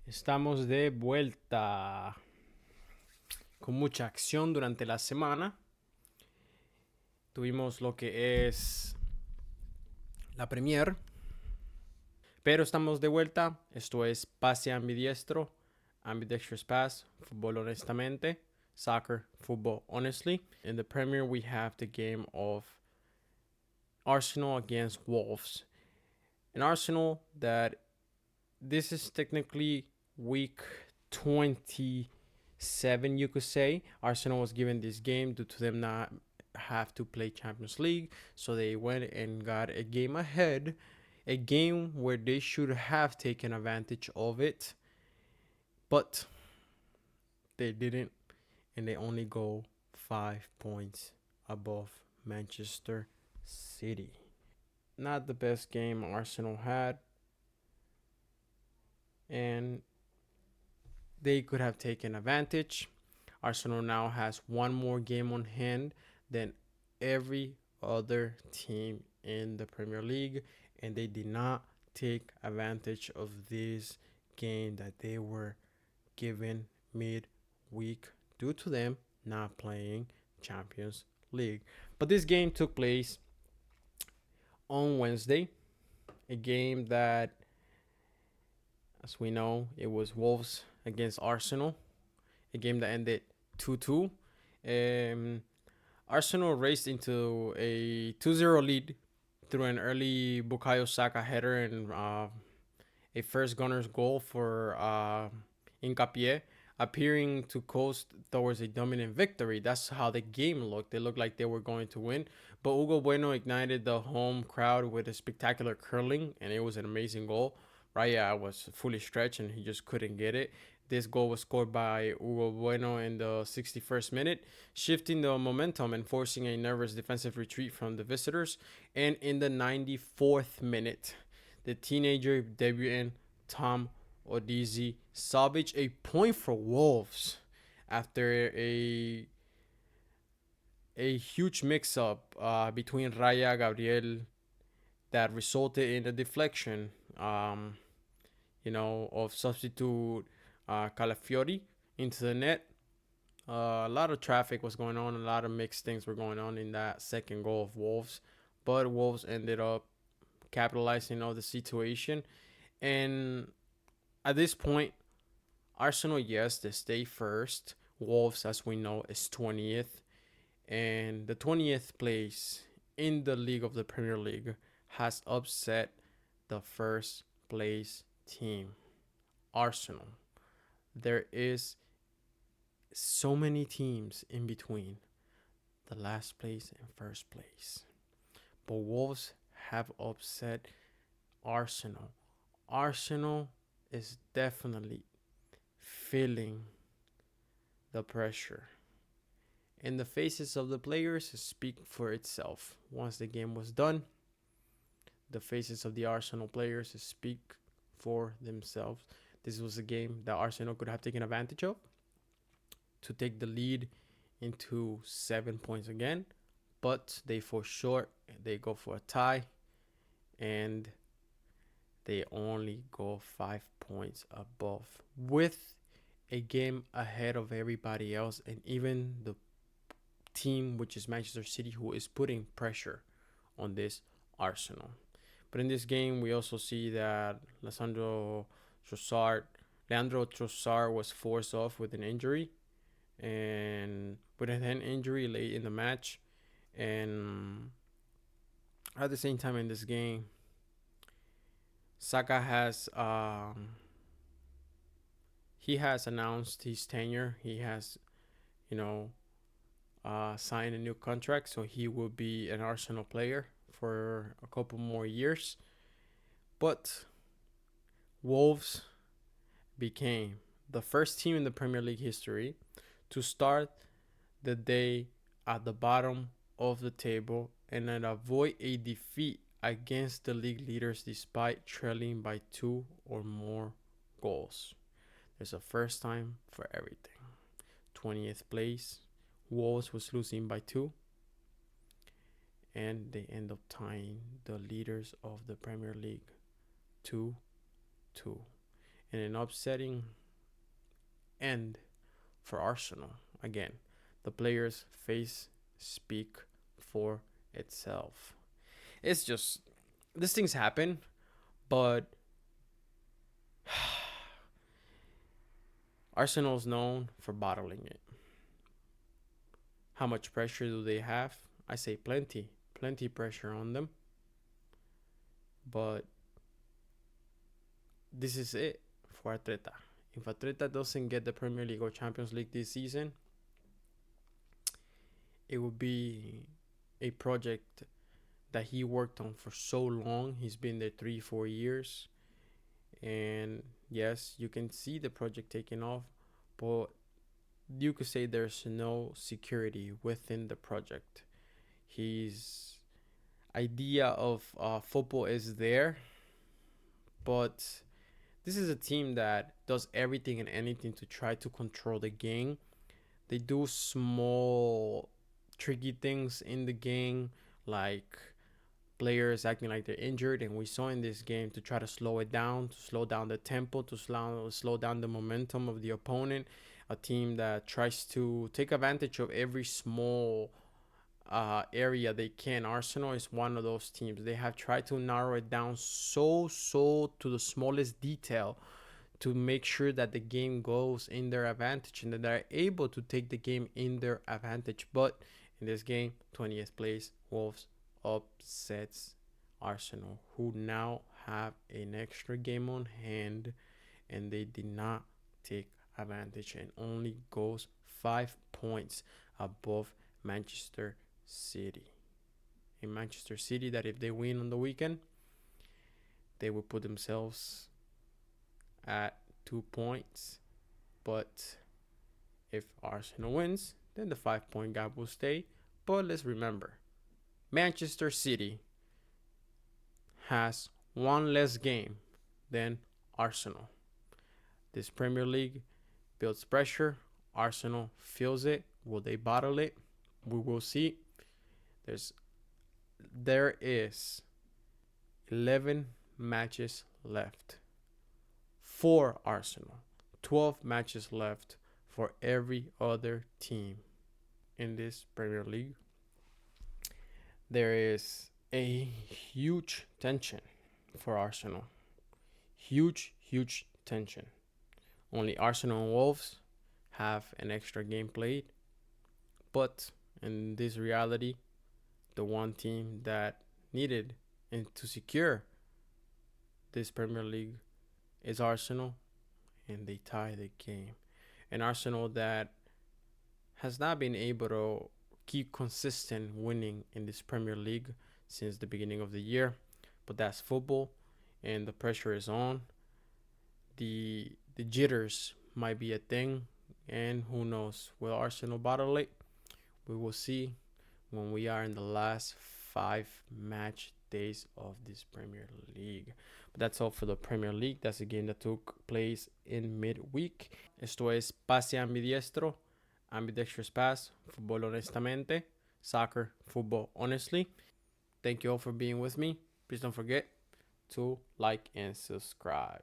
Estamos de vuelta con mucha acción durante la semana. Tuvimos lo que es la Premier, pero estamos de vuelta. Esto es Pase Ambidiestro, Ambidextrous Pass, Fútbol Honestamente, Soccer, Football Honestly. In the Premier, we have the game of Arsenal against Wolves. An Arsenal that this is technically week 27, you could say. Arsenal was given this game due to them not have to play Champions League, so they went and got a game ahead, a game where they should have taken advantage of it, but they didn't, and they only go 5 points above Manchester City. Not the best game Arsenal had, and they could have taken advantage. Arsenal now has one more game on hand than every other team in the Premier League, and they did not take advantage of this game that they were given mid-week due to them not playing Champions League. But this game took place on Wednesday, a game that, as we know, it was Wolves against Arsenal, a game that ended 2-2. Arsenal raced into a 2-0 lead through an early Bukayo Saka header and a first gunner's goal for Hincapie, appearing to coast towards a dominant victory. That's how the game looked. It looked like they were going to win. But Hugo Bueno ignited the home crowd with a spectacular curling, and it was an amazing goal. Raya was fully stretched, and he just couldn't get it. This goal was scored by Hugo Bueno in the 61st minute, shifting the momentum and forcing a nervous defensive retreat from the visitors. And in the 94th minute, the teenager debutant Tom Edozie salvaged a point for Wolves after a huge mix-up between Raya and Gabriel that resulted in a deflection, of substitute Calafiori into the net. A lot of traffic was going on. A lot of mixed things were going on in that second goal of Wolves. But Wolves ended up capitalizing on the situation. And at this point, Arsenal, yes, they stay first. Wolves, as we know, is 20th. And the 20th place in the league of the Premier League has upset the first place team, Arsenal. There is so many teams in between the last place and first place. But Wolves have upset Arsenal. Arsenal is definitely feeling the pressure. And the faces of the players speak for itself. Once the game was done, the faces of the Arsenal players speak for themselves. This was a game that Arsenal could have taken advantage of to take the lead into 7 points again, but they fall short. They go for a tie, and they only go 5 points above, with a game ahead of everybody else, and even the team, which is Manchester City, who is putting pressure on this Arsenal. But in this game, we also see that Leandro Trossard was forced off with an injury, and with a hand injury late in the match. And at the same time in this game, Saka has he has announced his tenure. He has, signed a new contract, so he will be an Arsenal player for a couple more years. But Wolves became the first team in the Premier League history to start the day at the bottom of the table and then avoid a defeat against the league leaders despite trailing by 2 or more goals. There's a first time for everything. 20th place, Wolves was losing by 2, and they end up tying the leaders of the Premier League 2-2. and an upsetting end for Arsenal. Again, the players' face speak for itself. It's just these things happen, but Arsenal's known for bottling it. How much pressure do they have? I say plenty, plenty pressure on them. But this is it for Arteta. If Arteta doesn't get the Premier League or Champions League this season, it will be a project that he worked on for so long. He's been there 3-4 years, and yes, you can see the project taking off, but you could say there's no security within the project. His idea of football is there, but this is a team that does everything and anything to try to control the game. They do small tricky things in the game, like players acting like they're injured, and we saw in this game to try to slow it down, to slow down the tempo, to slow down the momentum of the opponent. A team that tries to take advantage of every small area they can. Arsenal is one of those teams. They have tried to narrow it down so to the smallest detail to make sure that the game goes in their advantage and that they're able to take the game in their advantage. But in this game, 20th place, Wolves upsets Arsenal, who now have an extra game on hand, and they did not take advantage and only goes 5 points above Manchester City. In Manchester City, that if they win on the weekend, they will put themselves at 2 points. But if Arsenal wins, then the 5-point gap will stay. But let's remember, Manchester City has one less game than Arsenal. This Premier League builds pressure. Arsenal feels it. Will they bottle it? We will see. There is 11 matches left for Arsenal. 12 matches left for every other team in this Premier League. There is a huge tension for Arsenal. Huge tension. Only Arsenal and Wolves have an extra game played. But in this reality, the one team that needed and to secure this Premier League is Arsenal, and they tie the game. An Arsenal that has not been able to keep consistent winning in this Premier League since the beginning of the year, but that's football, and the pressure is on. The jitters might be a thing, and who knows, will Arsenal bottle it? We will see when we are in the last 5 match days of this Premier League. But that's all for the Premier League. That's a game that took place in midweek. Esto es Pase Ambidiestro, Ambidextrous Pass, Fútbol Honestamente, Soccer, Football Honestly. Thank you all for being with me. Please don't forget to like and subscribe.